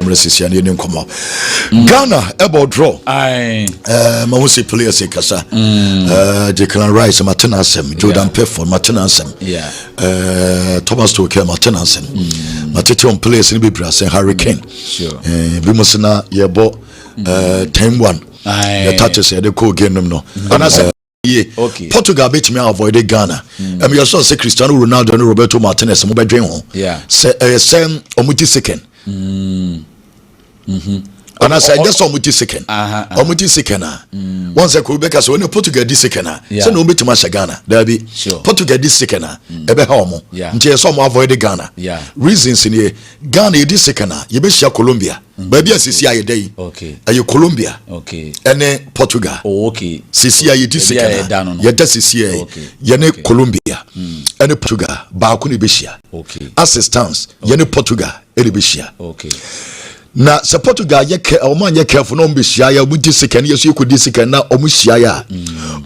resisi ani nim komo Ghana ebo draw ma wo see players kasa Declan Rice Martin Asem Jordan Pickford Martin Asem Thomas Tuchel Martin Asem matete on players ni be brase Hurricane bi mo sina yebo 10-1 the touches the call game no and I said Portugal bet me avoid Ghana and you saw say Cristiano Ronaldo and Roberto Martinez mo be dwen ho say omuti second and I said just omuti second omuti second once I could be because when Portugal this second say no bet ma Ghana there be Portugal this second e be ha omo nti so mo avoid Ghana reasons in here Ghana this second you be share Colombia baby asisi aye dey aye Colombia ene Portugal sisi aye this second ye da sisi aye ye ne Colombia ene Portugal ba ko ne be share assistance ye ne Portugal ene be share na se Portugal ye oman ye careful no be share ya budi second ye so ye kodi second na omu share ya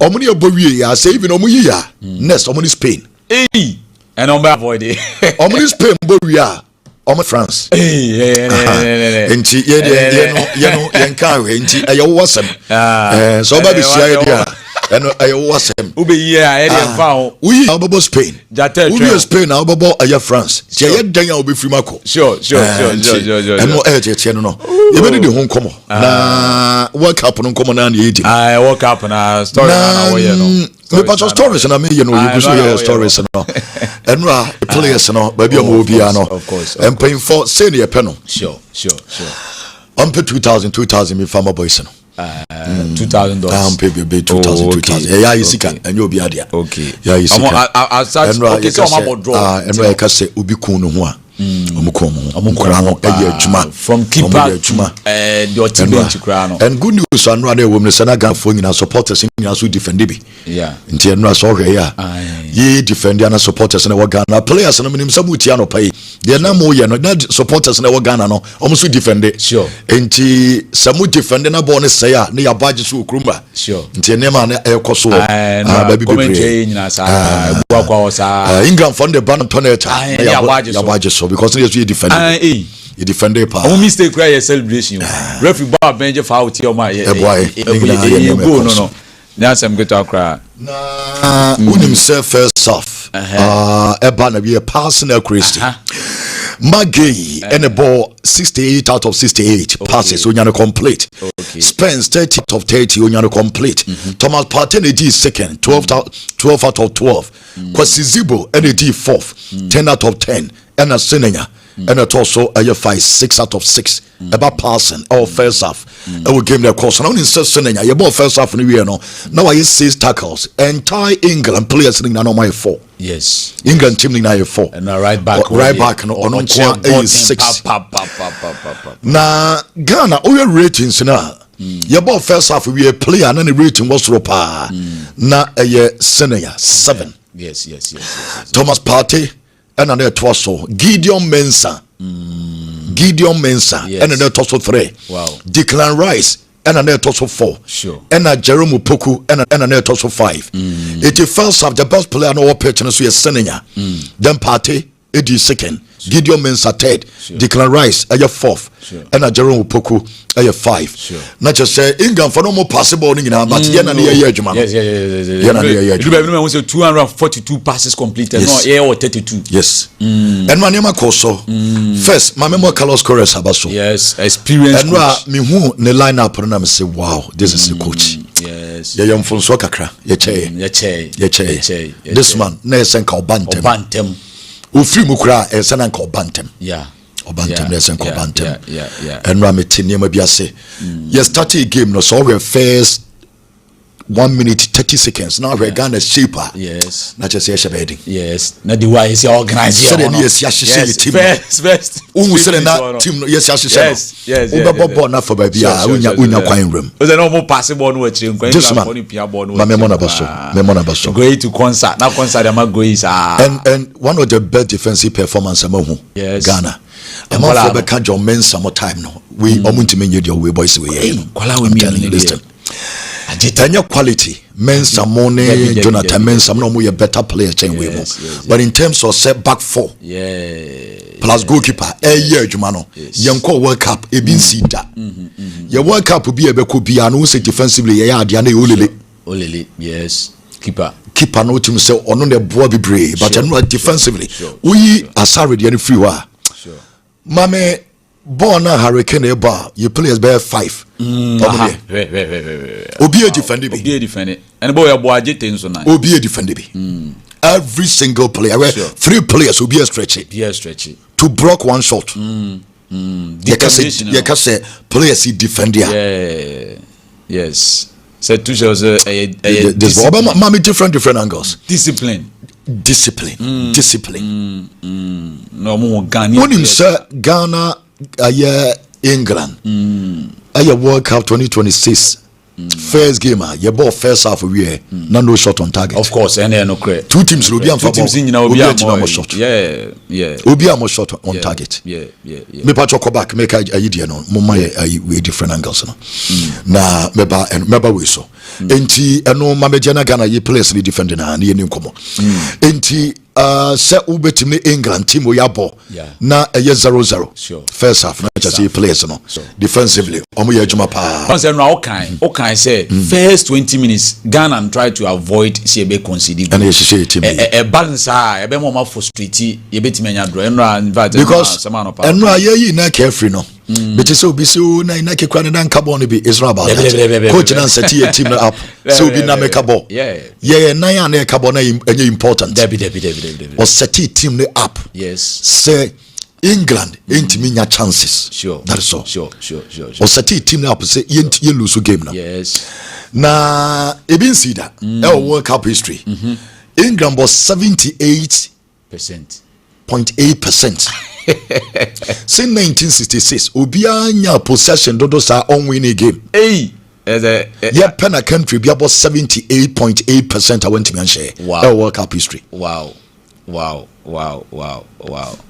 omu ne obowie ya say even omu yi ya next omu ne Spain and on avoid it omu ne Spain bowie ya omu France enti ye no yenka we enti aye wo wasem so ba be share dia eno aye wo wasem ube yi aye dey fa ho we obobo Spain we Spain na obobo aye France je ye dan ya obi free mako sure eno che no ye be de ho komo na World Cup no komo na ye di World Cup na story na wo ye no me pacho stories na me ye no you go so your stories no eno players no ba bi o obi no and paying for say ne ye pe no sure on pe 2000 me farmer boys no $2,000 pay be 2000 yeah isika and you be adia yeah isika okay so I'm about draw and I can say obi kun no ho a omukora no eye adwuma from keeper the team kura no and good news anura na ewom ne sana ganfo nyina supporters nyina so defend bi nti anura so hwe ya ye defend na supporters na wo Ghana players no minim sabu tia no pai de na mo ye no na supporters na wo Ghana no omo so defend sure nti samu defend na ball ne say a ne ya baje so okrumba sure nti ne ma na ekoso ba bi commentary nyina sa gwa kwa sa England from the ban toneta ya baje so because you defend you defend it pa o mistake cry your celebration referee ba benje foul ti o ma ye go no na some get akra na unim self first off eba na be passing accuracy Magay and a ball 68 out of 68 passes onyane complete Spence 30 out of 30 onyane complete Thomas Partey is second 12 out of 12 Kwasizibo and fourth 10 out of 10 and a Senenya and a also a 6 out of 6 about passing or first half our game their course and only Senenya you ball first half in the no now I 6 tackles entire England players in na my 4 yes England team in 4 and right back no on 6 na Ghana our ratings na your ball first half we a player and the rating was ropa na a Senenya 7 yes Thomas Partey and another torso Gideon Mensah and another torso 3 wow Declan Rice and another torso 4 sure and a Jerome Poku and another torso 5 it is first half the best player no pitch and so is Senenya then Partey it is second Gideon Mensah third Declan Rice a 4th and a Jerome Poku a 5 not just say England for no more possible but yeah you say 242 passes completed no or 32 yes and my name also first my memory Carlos Corres abaso yes experience and me who ne line up and I say wow this is the coach yes yeah mfonso kakra ye che this man na esenka obantem ofiri mukura esena nka obantem obantem na esenka obantem and ra metini ma biase you start a game no so we first 1 minute 30 seconds now we Ghana shaper yes na just say shedding yes na the way is organize so the yes team first say na team yes obobo na for baby unya kwan room was no more possible no achire nkwan for pia ball no memona baso go to concert na concert am go is and one of the best defensive performance amahu Ghana among for be can John Mensah more time no we omuntime nye the way boys we here kwala we me listen Tanya quality Mensah money Jonathan Mensah no more better player chain we but in terms of set back four plus goalkeeper year Jumano Yanko World Cup Eben Sita your World Cup will be a beku be and also defensively Diane Olele yes keeper no team say on the boy be brave but defensively we Asare the free wa mame born a Hurricane bar you players bear 5 Obi a defender and boy a boy jete so nice Obi a defender every single player 3 players will be a stretch to block one shot you can say players he defend yes said two shows this mommy different angles discipline no more Ghana when you say Ghana England World Cup 2026 first game your ball first half of year no shot on target of course and no credit 2 teams will be on shot obi am shot on target me patch go back make idea no mo we different angles no na meba we so enti eno mamejana Ghana ye place ni defending na ye nkomo enti se ubetimi England team we yabo na 0-0 first half na just place no defensively omo ye adwuma pa once no okay say first 20 minutes Ghana try to avoid see be concede and ye team balance e be mo frustrate ye betimi anya draw enra invite because enra ye na carefree no but so be so na ke kwa na nka ball no be Israel about that coach na set your team up so be na make a ball na ya na ka ball na important or set your team up yes say England ain't me chances sure that is all sure or set your team up say you lose game now yes na Eben see that World Cup history England was 78.8% since 1966 obia nya possession dodo sa on winning game yeah pen country be about 78.8% I went to mention World Cup history wow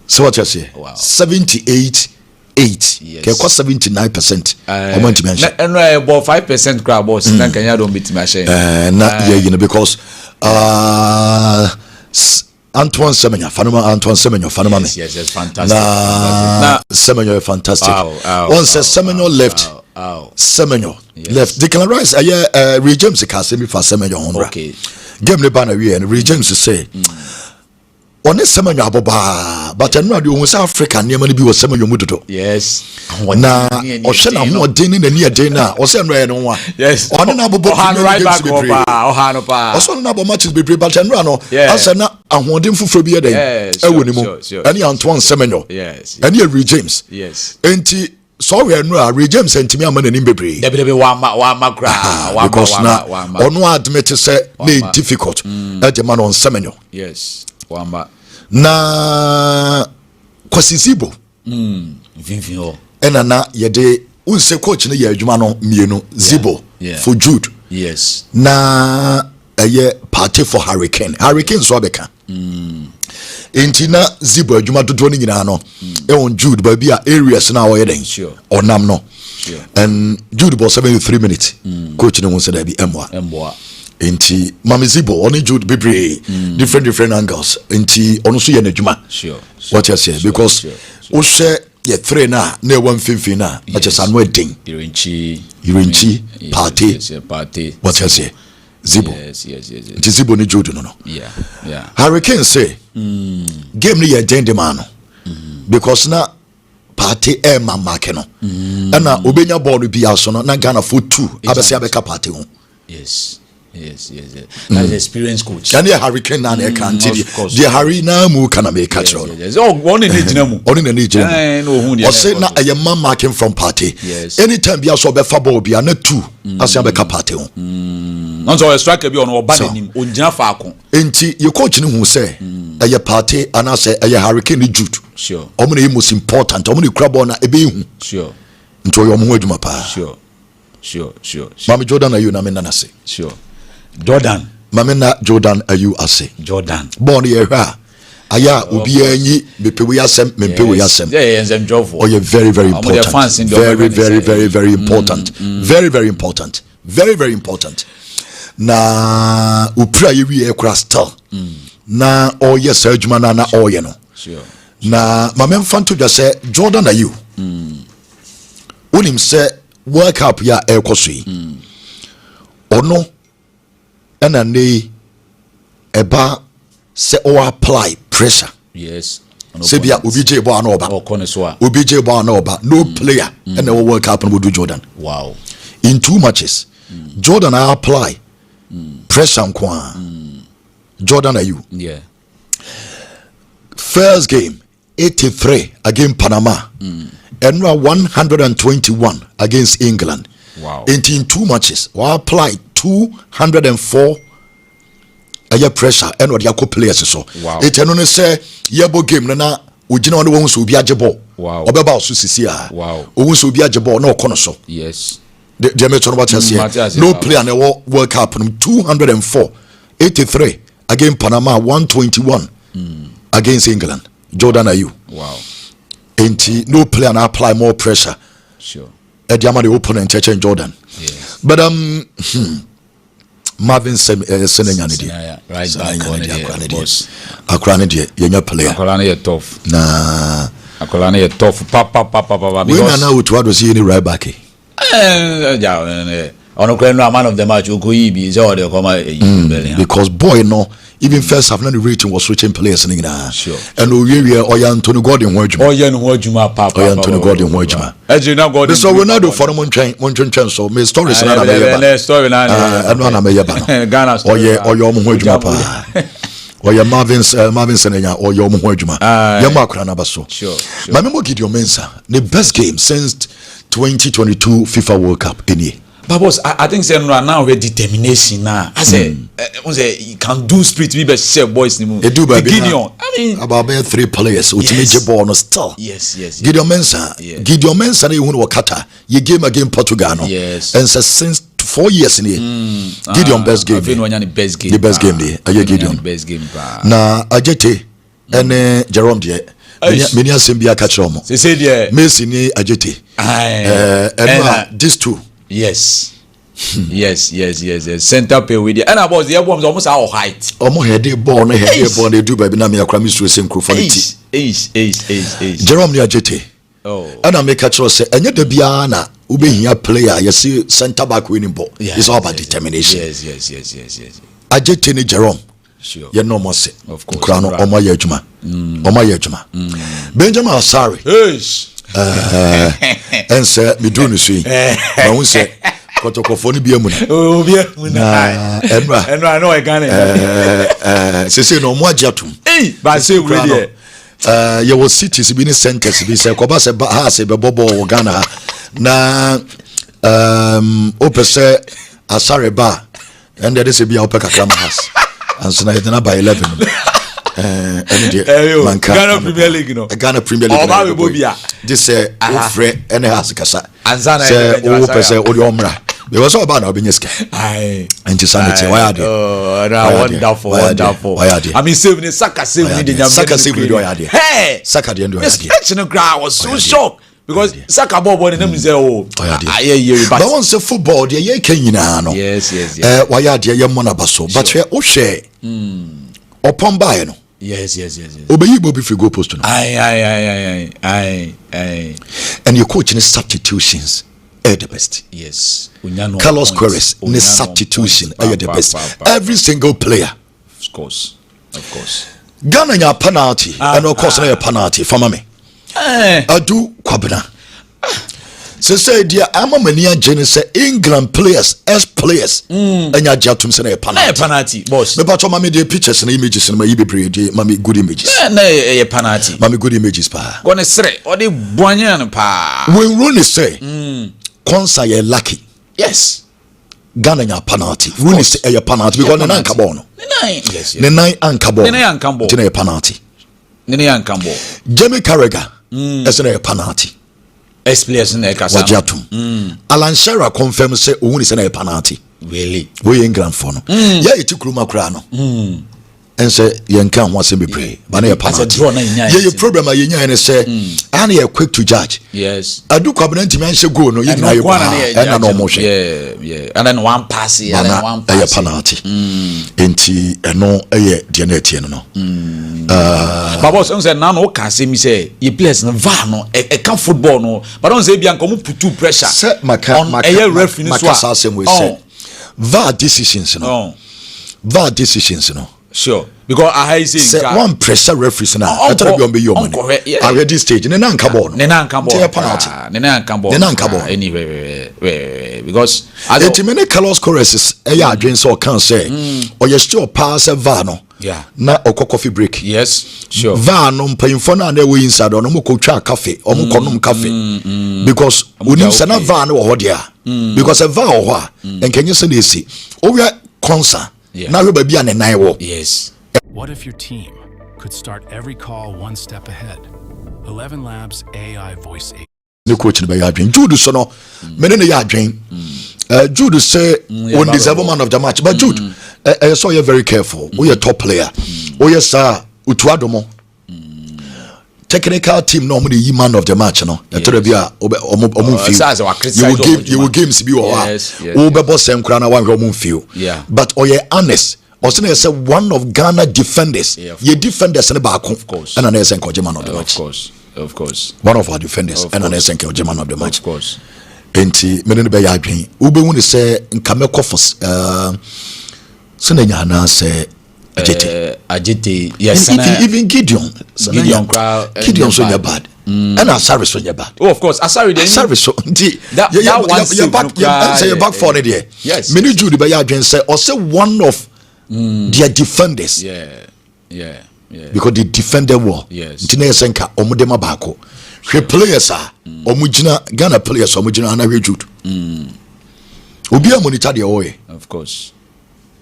so what you say 78.8 ke kwa 79% I want to mention and about 5% crab boss na kanya don't beat mention na you know because Antoine Semenyo, Fanuma. Yes, fantastic. Nah, Semenyo is fantastic. Once Semenyo left, Semenyo left. Declan Rice, Ray James can say me for Semenyo. Okay. Game the banner we and Ray James say. On this Semenyo aboba, but I know you South Africa near money be was Semenyo mudo. Yes. Na Oshana mo deni na near dena. Osen no one. Yes. On na abobo right back Ohano pa. Oso na abo matches be but I know Asana ahoden fufuro bi eden ewo ni mu ani Antoine Semenyo yes ani Ray James yes enti so we no Ray James entimi amana ni bebre debe wa ma gra wa ono admit say na difficult e de man on Semenyo yes wa ma na kwasisibo vinvio na ye de unse coach na ye adwuma no mienu Zibo for Jude yes na Partey for Hurricane so abeka enti na Zibo adwuma dodo ni nyina no on Jude ba bia areas na wo yeden onam no and Jude was 73 minutes coach no say that be emwa enti mama Zibo on Jude bebre different angles enti ono so ye na adwuma what you say because o share ye three na one fifteen na just anwe den Irinchi Partey what you say Zibo yes Zibo ni Jude no yeah Hurricane say game ni ye gende man because na Partey mark no na obenya ball bi aso no na Ghana for 2 abese abeka Partey ho yes that's experienced coach can you Hurricane na e kan ti the Harry na mu kana make catch on one in ejina mu o say na a man marking from Partey anytime bi aso be fa ball bi na 2 ase abeka Partey ho on so striker bi on oba nanim onjina fa akon enti your coach ni hu say eye Partey ana say eye Hurricane ni Jude sure omo na most important omo ni crab na ebe hu sure nto yo mo adwuma pa sure Mami Jordan ayu na me nana say sure Jordan Mamena Jordan ayu ase Jordan born here aya obi anyi mepewe yasem mempewe yasem oh you're very important very important very very very important. Na upra yewi ekra still na all yes adwuma na all ye no sure na mama mfanto dwa say Jordan are you unim say World Cup ya ekoso yi ono ena nei eba say o apply pressure yes sebia obj bo ana oba obj bo ana oba no player ena World Cup no do Jordan wow in 2 matches Jordan I apply pressure kwa Jordan are you yeah first game 83 against Panama and 121 against England. Wow. In 2 matches we applied 204 pressure and what your players so wow. It no say yebo game na ugina no won so obi agebo wow obeba so sisi a wow won so obi agebo na okono so yes the me what you say no player na World Cup 204 83 against Panama 121 against England. Jordan are you wow ain't no player na apply more pressure sure at the the opponent church in Jordan yes but Marvin Senenya ni right back on the boss Akra ni de yenya player Akra na tough na Akra na tough papa because na utu ado see ni right back ono kwen no man of the match Okoyi bi say all the come because boy no even first half na the rating was switching players ni na sure and owie Oya Anthony Gordon ho adwuma Oya no ho adwuma papa Oya Anthony Gordon ho adwuma na Gordon so we na do for mon twen so me stories na me yeba story na na me yeba no Ghana story Oya mo ho adwuma pa Oya Marvin Senenya Oya mo ho adwuma ya makura na baso sure my memo Gideon Mensah the best game since 2022 FIFA World Cup any. But boss, I think say now we determination now. I say, you can do spirit. We be say boys ni mo. Gideon. I mean, about 3 players. Ultimate ball no still. Yes. Gideon Mensah. Gideon Mensah ni who wakata. You game against Portugal no. Yes. And since 4 years ni. Gideon best game. The best game. The best game ni. Aye Gideon. Best game. Na Ajete and Jerome die. Many asembia catch them. Say there. Messi ni Ajete. And these two. Yes. yes. Center pay with it. And about the albums almost our height. Almost head ball, no head ball. They do baby na me akra miss to same quality. Ace. Jerome ni Ajete. Oh. And I make a choice. Enye de bia na ube here player. You see center back winning ball. It's all about determination. Yes. Ajete ni Jerome. Sure. You know must say. Of course. Krano omo ye adwuma. Benjamin Asare. Yes. And say me do no sui. Ma won say kotokofo ni bia mu na. Oh bia mu na. Enra no e Ghana. Se no mo agiatum. Ba say we there. You will cities be ni centers be say ko ba se ba ha se be bobo Ghana na opese Asare ba and there is be opeka kama has. And so na by 11. Ghana Premier League no. Ghana Premier League. Oba we bobia. This say ofre ene has kasa. Anzana say o pese o de omra. Because all about na obinyeska. Aye. Enti sanity why are they? Wonderful. I mean save ni Saka save ni de nyam. Saka save ni do ya de. Hey. Saka de ndo ya de. This no crowd was so shocked because Saka ball the name say but once the football dey ye kan nyina no. Yes. Why are they ye mo na baso. But we o hwe. Upon buy no. Yes. Obeyi Bobby fi go post no. Aye. And your coaching substitutions are the best. Yes. Carlos Queiroz ne substitution are the best. Every single player. Of course. Ghana nya penalty and of course na penalty for me. Adu Kwabena. Say dear Amamania Jenny say England players as players and ya jatum say a penalty boss. Me pato mami de pictures and images and my ibe mami good images. Na a penalty. Mami good images pa. Gonna say or the boyan pa. When Rooney say Konsa ye lucky. Yes. Ghana nya penalty. Rooney say a penalty because the nine kabono. Yes. The nine ankabo. The nine ankabo. The penalty. The nine ankabo. Jamie Carragher as a penalty. Players in Wajatum. Alan Shearer confirms say Owen is a penalty. Really? We England for no. Yeah, it took Ruma Crano. and say yen can once be pray but na penalty ye problem ye nya ne say and ye quick to judge. Yes, I do covenant man say go no you na you and no mo yeah and then one pass and then one pass penalty enti eno ye de na tie no but boss say na no can say me say you players no va no e can football no but don't say bia nko put too pressure say maka referee so say VAR decisions no VAR decisions no. Sure, because I say one pressure referees now. I tell you, be your money. I read this stage. Nena nkabo. Penalty. Nena nkabo. Anyway, because the many colors choruses. Yeah, adwin so can say. Or you still pass a VAR no. Yeah. Na oko coffee break. Yes, sure. VAR no mpayimfo na na we inside no mo ko twa cafe. Or mo konom cafe. Because unim say na VAR no wo dia. Because a VAR wo ha. Enkenye se na esi. O we concern. Yes. What if your team could start every call one step ahead? 11 Labs AI voice agent. The coach in the Jude so no, many yarding. Jude say on the 7 man of the match, but Jude, I saw you very careful. We a top player. Oh yes, sir. Utuadomo. Technical team normally you man of the match, no. You will games be yeah. But honest. Osine say one of Ghana defenders. Ye defenders in the back, of course. And an SNK man of the match. Of course. One of our defenders and an SNK man of the match. Of course. Enti menen be yadwen. Ube woni say nkameko for Senenya say Ajete. Yes. Even Gideon so your bad. And Asare so your bad. Oh, of course. Asare so that your back for it there. Yes. Many Judy be yadwen say or say one of their defenders. Yeah. Because they defend the war. Yes. Tina senka omudema bako. She players are omujina Ghana players omujina ana Jude. Obi a monitor the way. Of course.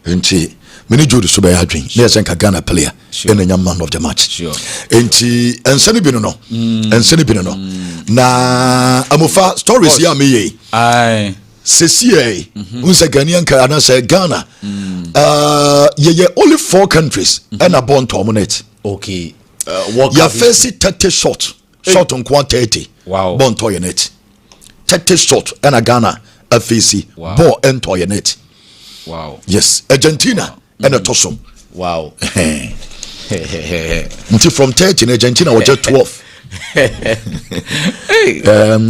Enti many Jude so be adwin. Na senka Ghana player and the man of the match. Sure. Enti enseni bino no. Na amofa stories ya me ye. Aye. CCA, unse Ghanaian Canada say Ghana. Ye only 4 countries and a born to dominate. Okay. You face 30 shot on 30. Wow. Born to net. 30 shot and a Ghana a face born and to net. Wow. Yes, Argentina and a Tosom. Wow. Until from 30 in Argentina was just 12.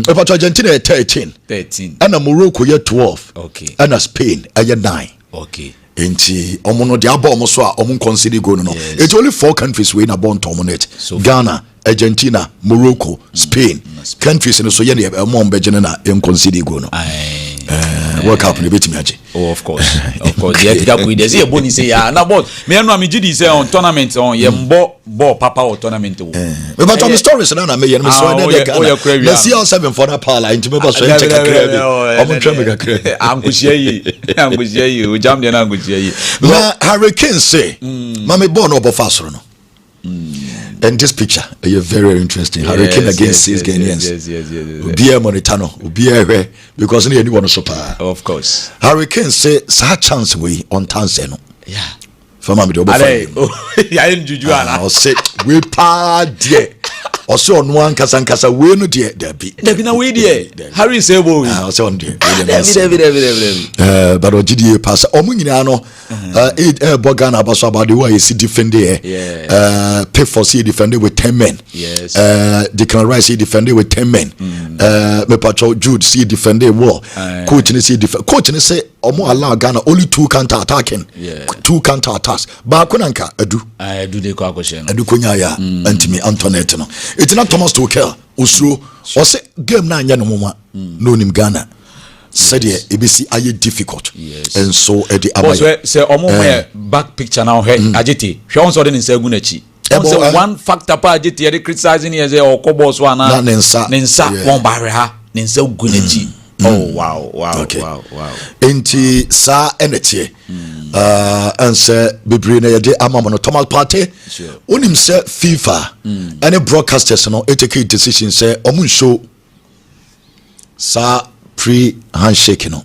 About Argentina 13 and a Morocco 12. Okay. And a Spain 9. Okay. Enti omono de abom so a omon consider go no. It's only 4 countries we na born dominate. So Ghana, Argentina, Morocco, Spain. Countries in so ye na emon begene na em consider go no. World Cup ni betimi age. Oh, of course. Of course. Yeah, that we dey say boni say ya. Na but me no am gidi say on tournament on ye mbo papa or tournament o. Me but on the stories na me ye me so na dey Ghana. Na CL7 for na pala into me so check kakra bi. Omo twa me kakra. Angushie yi. O jam dey na angushie yi. Na Hurricane say, "Mama born obo fasoro no." And this picture is very interesting. Hurricane against these Ghanaians. Yes. Be a monitano, be a because anyone super. Of course. Hurricane say, "Sa chance we on Tanzania." Yeah. For mama do. Yeah, in Juju ana. I say we pa there. Also on one kasa we no there be. There be na we there. Harry say bo. I say on there. David. But GDA pass. Omo nyina no. Bogan abaso about the way you see defender. Yeah. Pay for see defender with 10 men. Yes. Declan Rice see defender with 10 men. Me patrol Jude see defender war. Coach ni see defender. Coach ni say omo allow Ghana only 2 counter attacking. Yeah. 2 counter attacks. Ba kunanka adu. Adu de kwa question. Adu konya ya antimi Antoinette no. It's not Thomas Tuchel usro. O say game na anya no moma. No nim Ghana. Said it be see are difficult. Yes. And so the say omo back picture now he agiti. Hwe onso de nsa gu na chi. One factor pa agiti they criticizing here say okobo so ana nensa won bare ha nensa gu na chi. Oh wow. Okay. Wow. Enti sa enetie. And say bebre na yede amamono Thomas Partey. Onim say FIFA any broadcasters no take decision say omun show sa pre-match handshake no.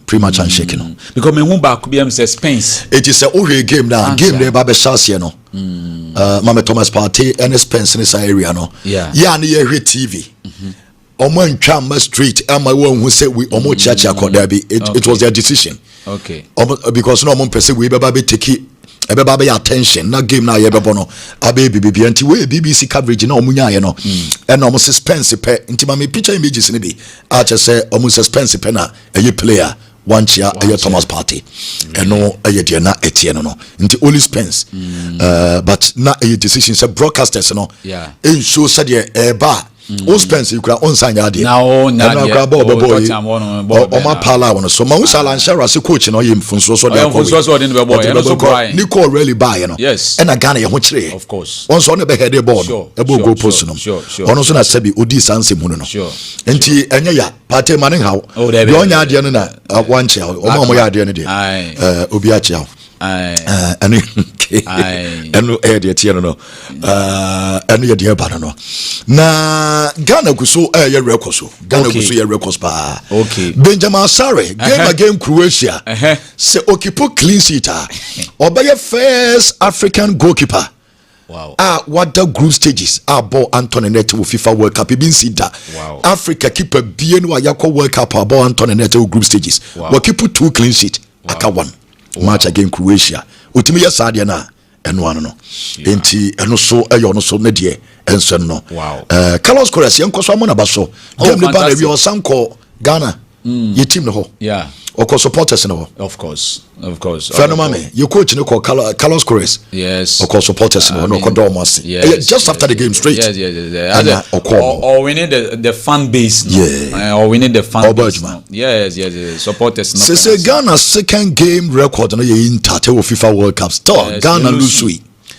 Because me won back be am say Spence. It is a game now. Game there ba be chance no. Mama Thomas Partey and Spence in this area no ne ye TV omo ntwa street ama won hu say we omo chacha koda bi it was their decision because no omo person we beba be take ebeba be attention na game na ye bebo no abe bibi anti we BBC coverage na omo nya ye no and omo suspense pe nti ma me picture images ne bi a che say omo suspense pe na eye player one chair Thomas Partey and no de na Etienne no nti only Spence but na a decision say broadcasters no en show said eba o Spence you could on sign yade na grab boy o ma pala won so ma usala nshara se coach no yim funso so de boy Nicole really buy no and Ghana ye ho kire of course on so no be head ball e bo go post no ono so na sabi odi sanse mu no nti enye ya Partey manin how the onya ade no na one chair o ma ya ade no de obi a chair and tie no and ye de ba no na Ghana guso ye record so Ghana guso ye records pa Benjamin Asare game against Croatia say occupy clean sheet obey first African goalkeeper. Wow. What the group stages ball Antoinette will FIFA World Cup been see that. Wow. Africa keep a BNY Yako World Cup ball Antoinette group stages. Wow. We keep 2 clean sheet. Aka one match against Croatia. Utimi ya sadia na eno no. Enti eno so eyo no so ne de enso no. Wow. Carlos Corres yenko so amona baso. Game ne ba na wi osanko Ghana. Ye team no ho. Yeah. Oko supporters no ho. Of course. Phenomenal. Your coach no call Carlos Corres. Yes. Oko supporters no no do almost. Just after the game straight. Yes. Or we need the fan base. Yeah. Or we need the fan base. Yes. Supporters no. Say Ghana's second game record no ye in tate FIFA World Cup. Still Ghana lose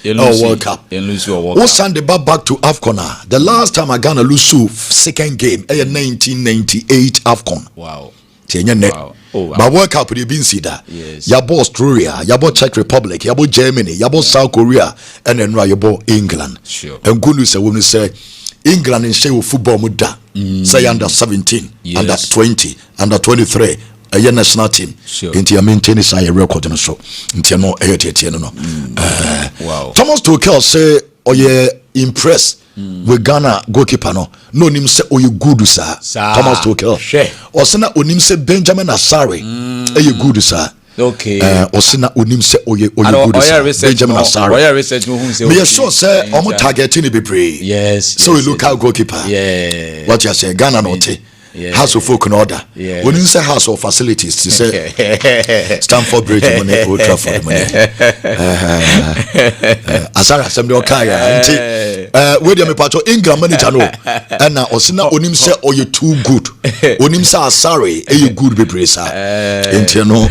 World Cup. Who send the back to AFCON? The last time Ghana lose second game 1998 AFCON. Wow. But World Cup you been see that. Yes. Yabo Australia, yabo Czech Republic, yabo Germany, yabo South Korea, and then yabo England. Sure. And good news when we say England in share football muda. Say under 17, under 20, under 23. A national team. Sure. Into your maintenance a record no so. Into no no. Wow. Thomas Tuchel say impressed with Ghana goalkeeper no nim say good sir. Thomas Tuchel. Or say na onim say Benjamin Asare good sir. Okay. Or say na onim say good sir. Benjamin Asare. Me sure say omo targeting be pray. Yes. So we look out goalkeeper. Yeah. What you say Ghana no te. House of folk in order. When you say house of facilities, to say Stamford Bridge money, Old Trafford money. Asara assembly okaya. Where me pato England manager no. And now Osina onim say you too good. Onim say Asare you good be presa. Intino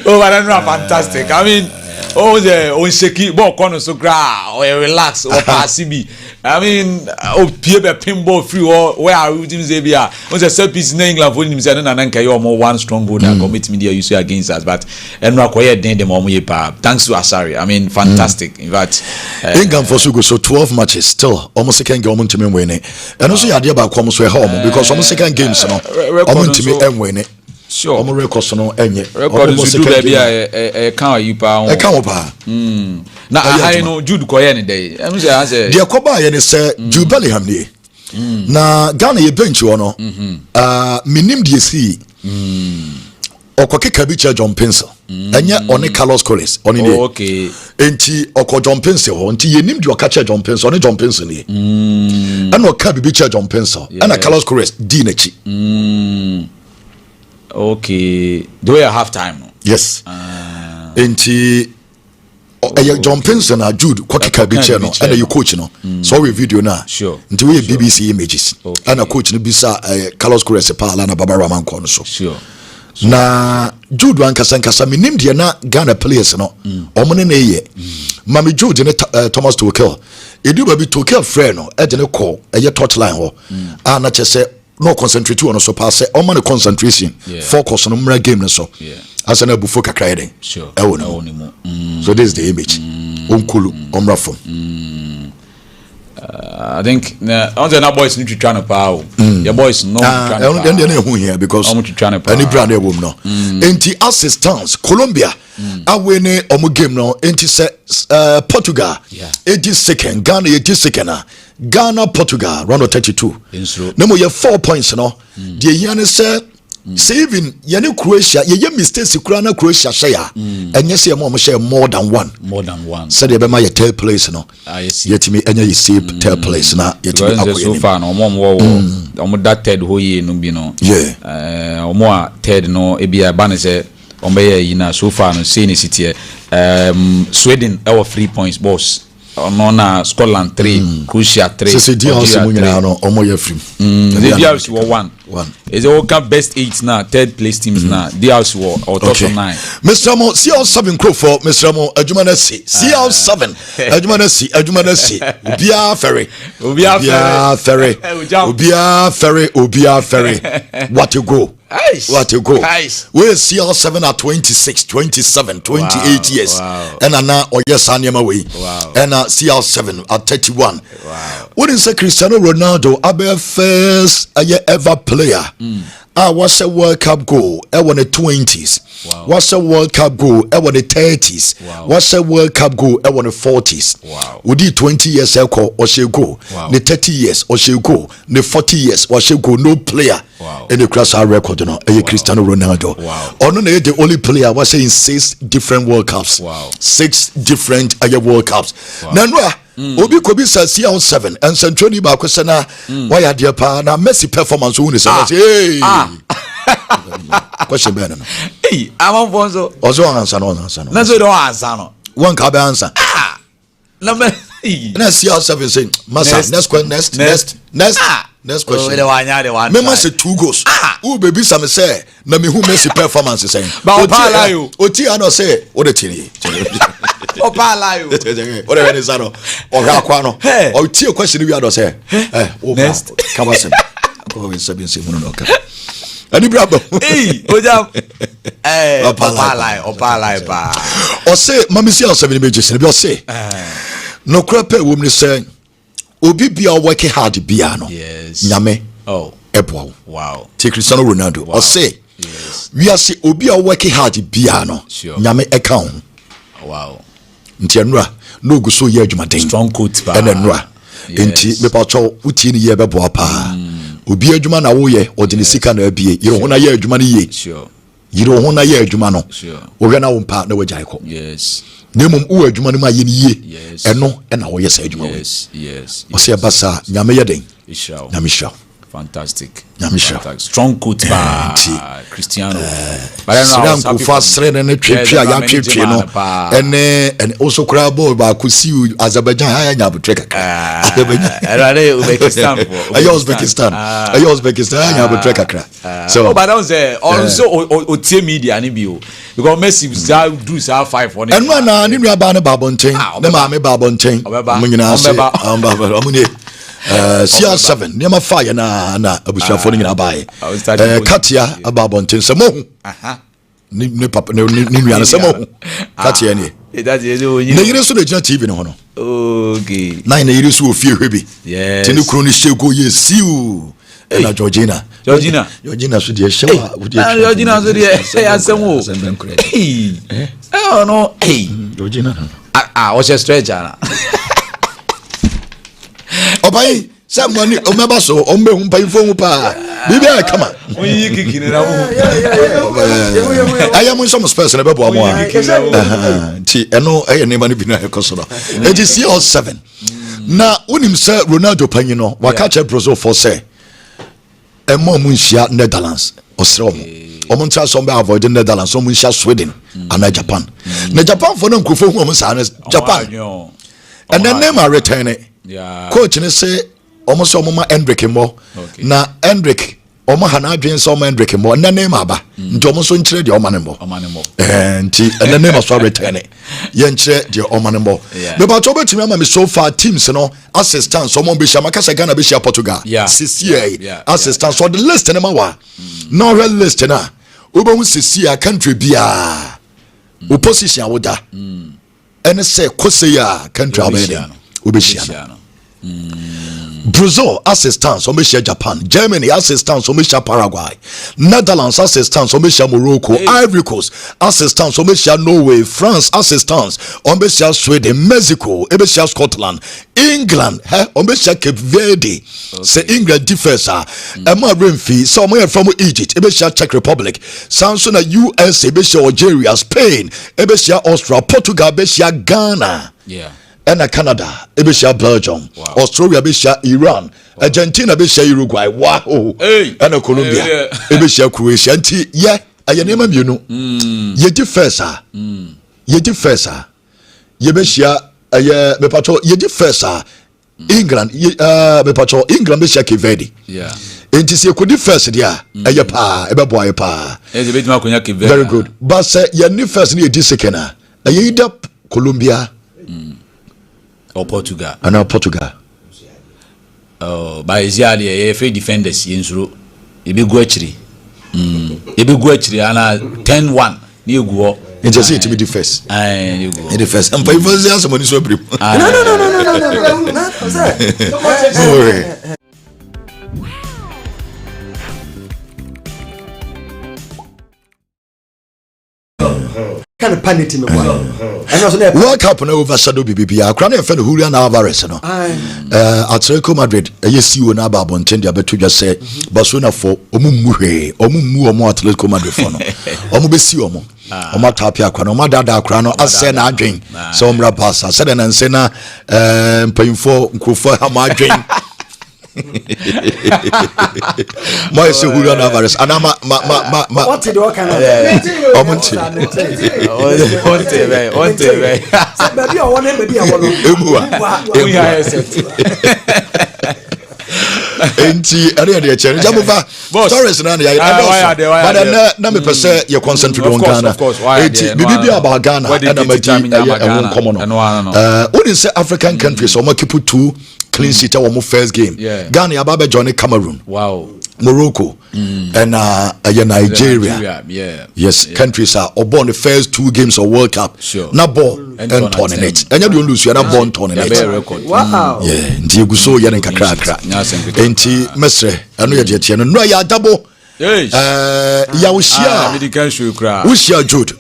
Oh, I don't know, fantastic. I mean, the shake ball corner so gra or relax or passibi. I mean, pinball free or where are you Zabia? Was a service in England for him said and you more one strong goal that commit media you see against us, but and Rakoya then the Momu thanks to Asare. I mean, fantastic. In fact, England for so 12 matches still almost second game to me winning. And also you idea about comes where home because almost second games almost to me and winning. Sure. I'm record no enye. Record is do baby e kan you pa. E kan pa. Na I know Jude koye ni dey. Em say the akoba ye ne say Jude Bellingham ni. Na Ghana ye bench wo no. Minim die si. Okokeka bi che John Pencil. Enye one Carlos Corres. Oni dey. Okay. Enti okọ John Pencil ho. Enti ye nim di okache John Pencil. Oni John Pencil ni. Ana oka bi che John Pencil. Ana Carlos Corres di na chi. Okay, do we have time? Yes. Enti John Pencil na Jude kwakeka bi che no and you coach no. So we video na. Sure. Nti we BBC images. And coach no bisa Carlos Corres pa la na Baba Raman ko so. Sure. Na Jude wan kasa minim de na Ghana players no. Omone na eye. Mami Jude ne Thomas Tuchel. Edu ba bi Tuchel friend no e de ne call eye touchline ho. Na chese no concentrate on so pass say on concentration focus on umra game so as an abu foka crying sure so this is the image onkulu omra from I think na boys need to try no power. Your boys no try no. Then here because any brand they will no. Enti assistance Colombia awene omo game no enti say Portugal 82nd Ghana 82nd Ghana Portugal round of 32. Nemo ye 4 points no. The yan say saving yene Croatia ye mistakes kura na Croatia share enye say mo share more than one said ye be ma ye third place no yetimi enye ye save third place na yetimi akoye so far no omo that third ho ye no bi no omo a third no e bia ba ne say omo ye yi na so far no say ni city Sweden our 3 points boss no na Scotland 3 Croatia 3 so DRC mo nyina no omo ye free DRC were 1 is all come best 8 now third place teams now DRC were or top 9 Mr. Mo CL7 crow for Mr. Mo adwumana si CL7 adwumana si obia ferry what to go what you go we CL7 at 26 27 28 years and now or yes anyama way and CL7 at 31 what is Cristiano Ronaldo abe first ever player what's a World Cup goal won the 20s what's a World Cup goal won the 30s what's a World Cup goal won the 40s would 20 years or she go the 30 years or she go the 40 years or she go no player in the class record you know Cristiano Ronaldo or no the only player was saying 6 different World Cups 6 different World Cups now obi kobi sa CL7 and Centroni ba kwesena why adie pa na Messi performance who say hey question be no hey am fonso ozo answer no na so don answer no one ka be answer na me na CL7 say massa next question next question me must 2 goals who baby some say na me who Messi performance say but opala you oti ano say what the tini opala you what the is ano o ha kwa no o tie question we ado say next come on go in 7 no ka ani brabo oja opala ba o say mama CL7 be just be o say no crap wo me say obi bia working hard bia no nyame ebo wow take Cristiano Ronaldo or say we are say obi a working hard bia no nyame account wow nti enura no go so ye adwuma den strong quote ba enura nti me pa cho uti ni ye bebo pa obi adwuma na wo ye o de sika na abie yiro ho na ye adwuma ni ye yiro ho na ye adwuma no wo hwe na wo mpa na wagya iko nemum wo adwuma no ma ye ni ye eno na wo ye sa adwuma wo o se basa nyame ye den nyame sha fantastic strong quote by Cristiano but I know for srene ne twetwe ya twetwe no and also crabo ba ku see Azerbaijan ya nya botre kakra Uzbekistan nya botre kakra so but that was also otie media ni bio because Messi do say 5 on and na ni nua ba ne babonten ne ma me babonten mo nyina se amune CR7 nema fire na abusuafo ni nyina bae Katia ababonten samo ni papa ni nua na samo Katia ni na yire so de gina TV no no okay na yire so ofie hwebi tini kro ni shego ye siu na Georgina so de shewa Georgina so de asemo no Georgina o se stretcher na obai say money o meba so o mbe hu pai fo hu pa bibia kama oyi kikini na wo aya mo some space na bebo amo ti eno eye ne ma ne bi na ekoso no edi CL7 na unim say Ronaldo panyi no waka che Brazil for say emo mu nhia Netherlands osre omo ntia so mbe avoid Netherlands omo nhia Sweden and Japan na Japan for no nkofo hu omo sa Japan and then name are returning coach ne say almost omoma Hendrick mo na Hendrick omo hana adwen so omo Hendrick mo na name aba nti omo so nkyere de omanemo nti na name so return ye nkyere de omanemo me ba to betimi ama me so far teams no assistance omo be shama kasa Ghana be shia Portugal CCA assistance so the list na ma wa no real list na obo hu CCA country bia opposition awoda ene say kose ya country abede obeshia Brazil as it stands omesia Japan, Germany as it stands omesia Paraguay, Netherlands as it stands omesia Morocco, Ivory Coast as it stands omesia Norway, France as it stands omesia Sweden, Mexico omesia Scotland, England omesia Cape Verde. Say England differs Emma Renfrey so from Egypt omesia Czech Republic, Samsung USA omesia Algeria, Spain omesia Austria, Portugal omesia Ghana, and Canada, Ebisha Belgium, Australia, Ebisha Iran, Argentina, Ebisha Uruguay, and Colombia, Ebisha Croatia, and I name you know, ye differsa, ye differsa, Yebisha, me patrol, ye differsa, England, me patrol, England, Bisha Kivedi. It is a good first, yeah, a pa, a boy pa. Very good. But say, ye new first near Dissekena, a ye up Colombia. Or Portugal. And now Portugal. Oh, by Ziali, a free defenders in Zuru. Ibi Guachri. Ibi Guachri, and 10-1. New Guo. It just to be the first. I go. The first. And for somebody so brief. No. Kind of panic me World Cup no overshadow BBP. I crown a friend Julian Alvarez no. Atletico Madrid yes you na ba bonten dia beto dwa say Barcelona for omumu omo Atletico Madrid for no. Omo be si omo. Omo tapia kwa no omo dada akra no ase na adwen. So omra passa said na nse na mpayimfo nkrofo ha ma adwen. Moi c'est Julian Alvarez and ma what did you kind of omonti baby I want enti area de chere jamufa stories na ya but na me pese you concentrate on Ghana enti bibi about Ghana and amadi e common no what say African countries so keep 2 clean sheet our first game Ghana ababe join Cameroon Morocco and Nigeria. Yes, countries are born the first 2 games of World Cup. Na ball and tournament. And you don't lose, you are not born tournament. Wow. Yeah, nti guso ya nkakra. Nti mesre, anu ya jetie no ya double. Ya ushia medical show kra. Ushia Jude.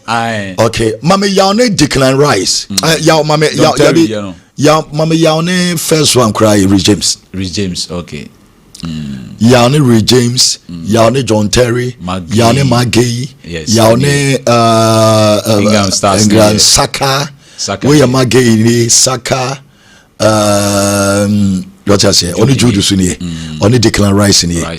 Okay, mama ya ne Declan Rice. Ya mama ya mama ya ne first one cry Rejames. Okay. Yane Ray James, Yane John Terry, Yane Magay, Yane England Saka, we are Magay Saka, what I say, only Jude Sunni, only Declan Rice in here.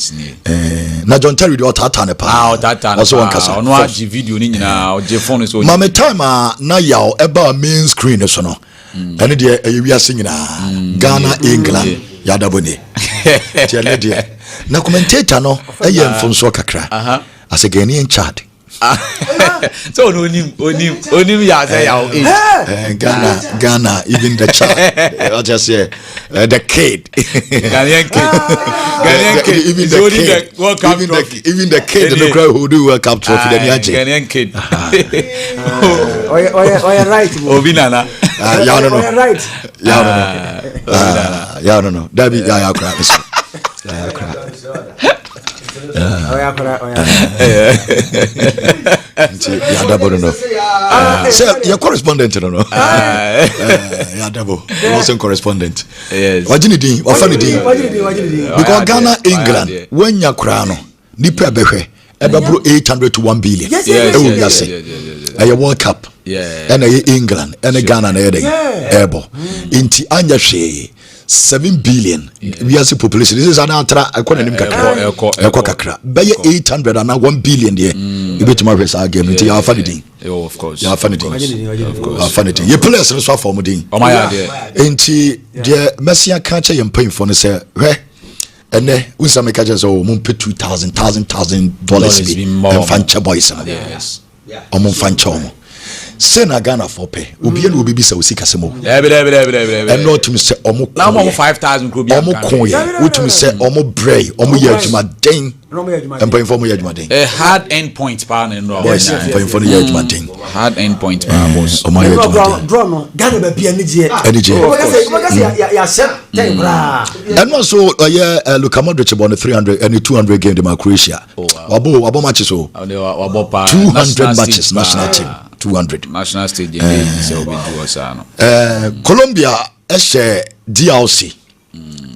Na John Terry do Tatane pa. Also one kasa. Ono a video ni nyina, o je phone so. Mama time na yaw eba main screen so no. Ene de wiase nyina. Ghana England yadabone. Tiale de. Na commentator no eye mfonso kakra. As a Ghanaian chat. So onim ya say yaw. Ghana even the chat. I'll just say the kid. Ghanaian kid. Even the kid. Even the kid in the crowd who do World Cup trophy the Ghanaian kid. Oh yeah right. Obinana. Yeah no. Right. Yeah no. David ya crap. Your correspondent, no. Also correspondent. Yes. Wajini because Ghana, England, when you crown, nipa behe, ebabro 800 to 1 billion. Yes. A World Cup. And England and Ghana and Ebo. Inti anya she 7 billion. We are the population. This is an atra. I call him kakra. Buy 800 and 1 billion there. You bet my race again. Into your funny thing. Of course. Your funny thing. Of course. Funny thing. You play us for me thing. Oh my God. Inti the Messiah catcher you paying for say where. And then we some make just mum pay $2,000 be and fancha boys. Yes. Mum fancha. Say na Ghana for pay. Obi and obi bisa osi kasemo. And And not to me say omo. Now more 5,000 could be omo koye. What to me say omo bray. Omo ye adwuma den. And pay for mo ye adwuma den. A hard end point pan and no. Yes, pay for ye adwuma den. Hard end point pan boss. Omo ye adwuma den. Draw no. Ghana be pia nije. Ya set ten bra. And also Luka Modric won the 300 and the 200 game in Croatia. Wabo matches so. 200 matches national team. 200 national stadium Colombia DRC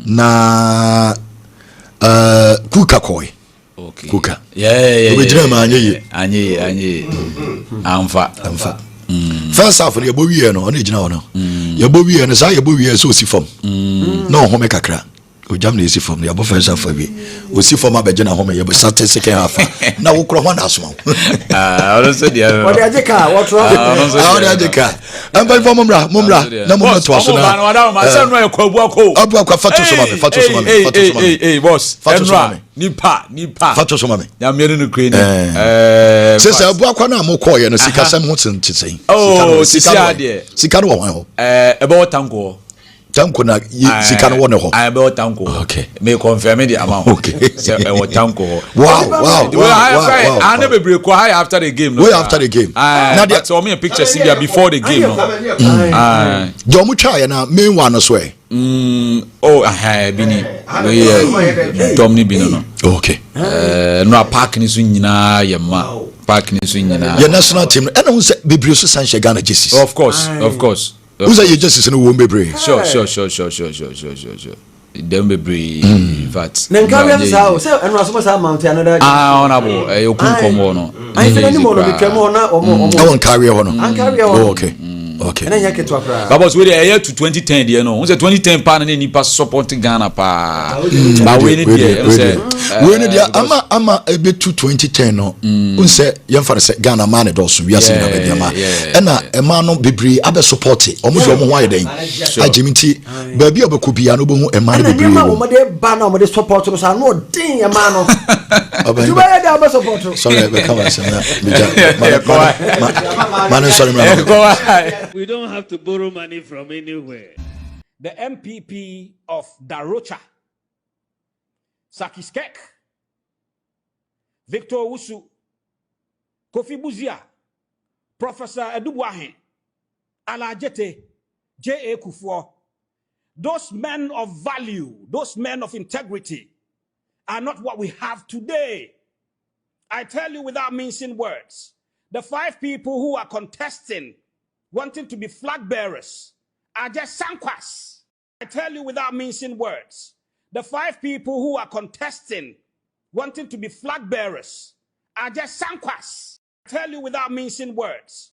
na Kuka Koi. Okay. Kuka. Yeah. Anye. Amfa. First half the yebo wie no ona gina no. Yebo wie no say yebo wie so si form. No home kakra. Ojam na esi form yebo first half bi. Osi form abegina home yebo start second half. Na wo kro ho na asoma. Also dia. Ode ajeka what Ode ajeka. Amba form mumra na mumra to aso na. Abu akwa fatu so mame. Boss. Nipa. Fatu so mame. Ya mienu no kre ni. Sese abu akwa na mo call ye no sika sam ho tenteten. Oh, sika de. Sika no wo ho. Ebe tanko. Tanko na sika no wo ne ho. Ebe tanko. Okay. Me confirm the amount. Okay. Say e tanko. Wow. I never break high after the game. Way after the game. Now they saw me a picture see before the game. Do mu try na main one so e. Bini. Domni bino no. Okay. No park ni so nyina yema. Park ni so nyina. Your national team and who say bebre so san Ghana jerseys. Of course. Who say your jerseys no wo bebre? Sure. Dem bebre. In fact. Nenka say and was amount another. Honorable. Okun komo no. I feel any more be kemo na omo. I won't carry on. Okay. And then yake to akra. Babos we dey to 2010 there no. We say 2010 pa na nipa support Ghana pa. Ba we ni there. We ni there ama ebe to 2010 no. We say yem for say Ghana man do so wiase na be ma. E na e ma no bebre abe support. Omo de omo ho ayeden. Ajiminti ba bi obeko bia no bohu e ma no bebre. Na omo de ba na omo de support no sa no din e ma no. You buy that abe support. Sorry, be come on say na. Man sorry man. We don't have to borrow money from anywhere. The MPP of Darocha, Sakiskek, Victor Wusu, Kofi Buzia, Professor Edubuahe, Alajete, J.A. Kufuor, those men of value, those men of integrity are not what we have today. I tell you without mincing words, the 5 people who are contesting wanting to be flag bearers are just sankwas. I tell you without mincing words, the 5 people who are contesting wanting to be flag bearers are just sankwas. I tell you without mincing words,